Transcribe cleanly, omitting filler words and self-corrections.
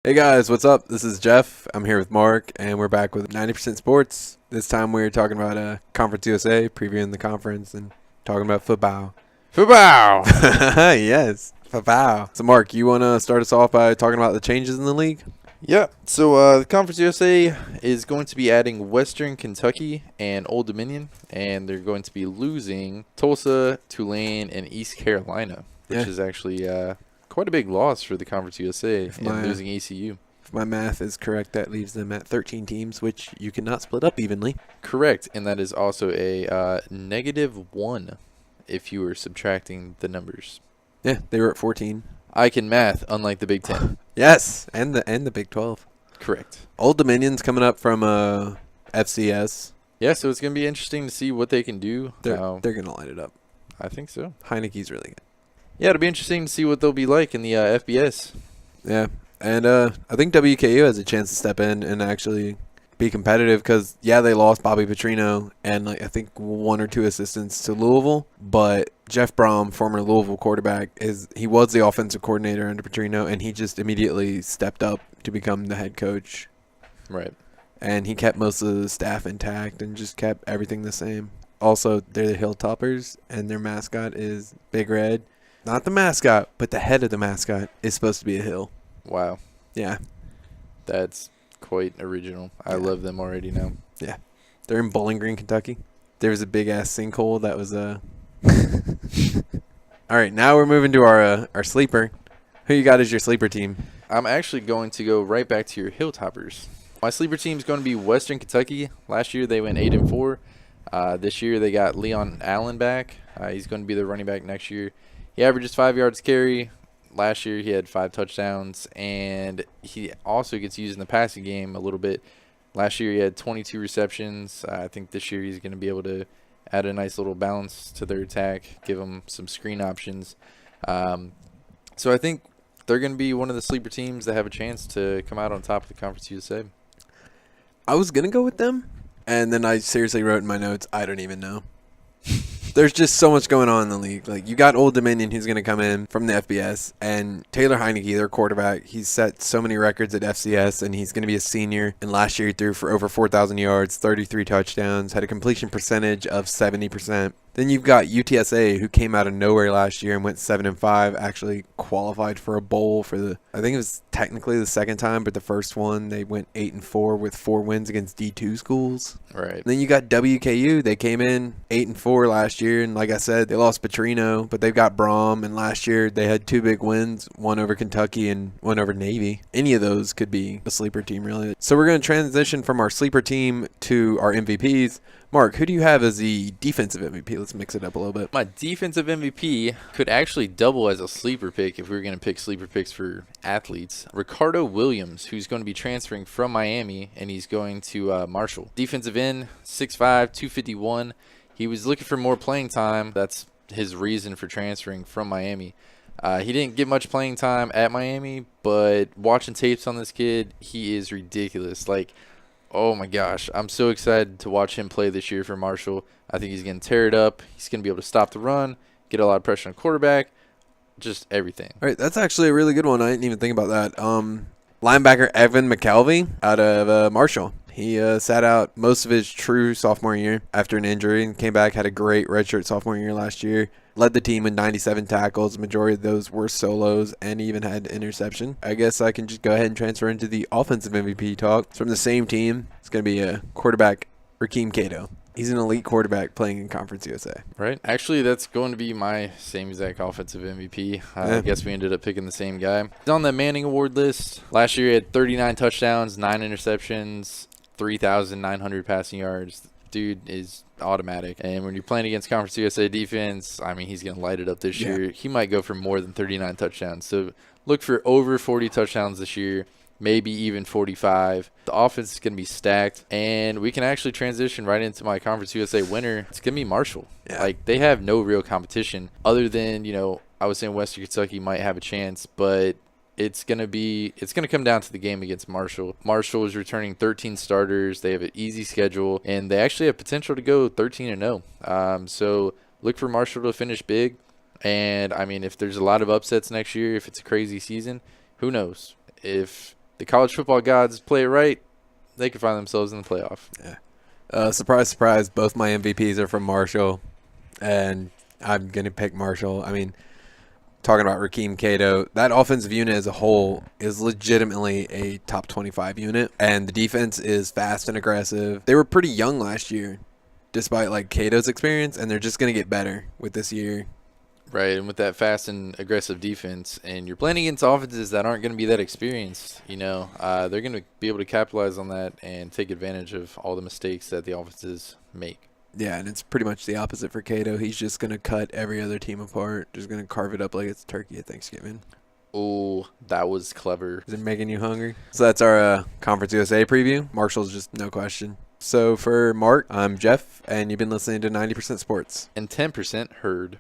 Hey guys, what's up? This is Jeff. I'm here with Mark, and we're back with 90% Sports. This time we're talking about Conference USA, previewing the conference, and talking about football. Football. Yes, football. So, Mark, you want to start us off by talking about the changes in the league? Yeah. So the Conference USA is going to be adding Western Kentucky and Old Dominion, and they're going to be losing Tulsa, Tulane, and East Carolina, which is actually quite a big loss for the Conference USA and losing ECU. If my math is correct, that leaves them at 13 teams, which you cannot split up evenly. Correct, and that is also a -1 if you were subtracting the numbers. Yeah, they were at 14. I can math, unlike the Big Ten. Yes, and the Big 12. Correct. Old Dominion's coming up from FCS. Yeah, so it's going to be interesting to see what they can do. They're going to light it up. I think so. Heineke's really good. Yeah, it'll be interesting to see what they'll be like in the FBS. Yeah, and I think WKU has a chance to step in and actually be competitive because, yeah, they lost Bobby Petrino and I think one or two assistants to Louisville, but Jeff Brom, former Louisville quarterback, he was the offensive coordinator under Petrino, and he just immediately stepped up to become the head coach. Right. And he kept most of the staff intact and just kept everything the same. Also, they're the Hilltoppers, and their mascot is Big Red. Not the mascot, but the head of the mascot is supposed to be a hill. Wow. Yeah. That's quite original. I love them already now. Yeah. They're in Bowling Green, Kentucky. There was a big-ass sinkhole that was All right, now we're moving to our sleeper. Who you got as your sleeper team? I'm actually going to go right back to your Hilltoppers. My sleeper team is going to be Western Kentucky. Last year they went 8-4. This year they got Leon Allen back. He's going to be the running back next year. He averages 5 yards carry. Last year he had 5 touchdowns, and he also gets used in the passing game a little bit. Last year he had 22 receptions. I think this year he's going to be able to add a nice little balance to their attack, give them some screen options. So I think they're going to be one of the sleeper teams that have a chance to come out on top of the Conference USA. I was going to go with them, and then I seriously wrote in my notes, I don't even know. There's just so much going on in the league. Like, you got Old Dominion who's going to come in from the FBS, and Taylor Heineke, their quarterback, he's set so many records at FCS, and he's going to be a senior. And last year he threw for over 4,000 yards, 33 touchdowns, had a completion percentage of 70%. Then you've got UTSA, who came out of nowhere last year and went 7-5, actually qualified for a bowl for I think it was technically the second time, but the first one they went 8-4 with 4 wins against D2 schools. Right. And then you got WKU. They came in 8-4 last year, and like I said, they lost Petrino, but they've got Brom. And last year they had 2 big wins, one over Kentucky and one over Navy. Any of those could be a sleeper team, really. So we're going to transition from our sleeper team to our MVPs. Mark, who do you have as the defensive MVP? Let's mix it up a little bit. My defensive MVP could actually double as a sleeper pick if we were going to pick sleeper picks for athletes. Ricardo Williams, who's going to be transferring from Miami, and he's going to Marshall. Defensive end, 6'5", 251. He was looking for more playing time. That's his reason for transferring from Miami. He didn't get much playing time at Miami, but watching tapes on this kid, he is ridiculous. Like, oh my gosh, I'm so excited to watch him play this year for Marshall. I think he's going to tear it up. He's going to be able to stop the run, get a lot of pressure on the quarterback, just everything. All right, that's actually a really good one. I didn't even think about that. Linebacker Evan McKelvey out of Marshall. He sat out most of his true sophomore year after an injury and came back, had a great redshirt sophomore year last year. Led the team with 97 tackles. Majority of those were solos and even had interception. I guess I can just go ahead and transfer into the offensive MVP talk. It's from the same team. It's going to be a quarterback, Rakeem Cato. He's an elite quarterback playing in Conference USA. Right. Actually, that's going to be my same exact offensive MVP. I guess we ended up picking the same guy. He's on the Manning Award list. Last year he had 39 touchdowns, 9 interceptions, 3,900 passing yards. Dude is automatic. And when you're playing against Conference USA defense, I mean, he's going to light it up this year. He might go for more than 39 touchdowns. So look for over 40 touchdowns this year, maybe even 45. The offense is going to be stacked, and we can actually transition right into my Conference USA winner. It's going to be Marshall. Yeah. Like, they have no real competition other than, I was saying Western Kentucky might have a chance, but it's going to come down to the game against Marshall. Marshall is returning 13 starters. They have an easy schedule, and they actually have potential to go 13-0. So look for Marshall to finish big. And, I mean, if there's a lot of upsets next year, if it's a crazy season, who knows? If the college football gods play it right, they could find themselves in the playoff. Surprise, surprise, both my MVPs are from Marshall, and I'm going to pick Marshall. I mean, talking about Rakeem Cato, that offensive unit as a whole is legitimately a top 25 unit, and the defense is fast and aggressive. They were pretty young last year, despite like Cato's experience, and they're just going to get better with this year. Right, and with that fast and aggressive defense, and you're playing against offenses that aren't going to be that experienced, they're going to be able to capitalize on that and take advantage of all the mistakes that the offenses make. Yeah, and it's pretty much the opposite for Cato. He's just going to cut every other team apart, just going to carve it up like it's turkey at Thanksgiving. Oh, that was clever. Is it making you hungry? So that's our Conference USA preview. Marshall's just no question. So for Mark, I'm Jeff, and you've been listening to 90% Sports. And 10% heard.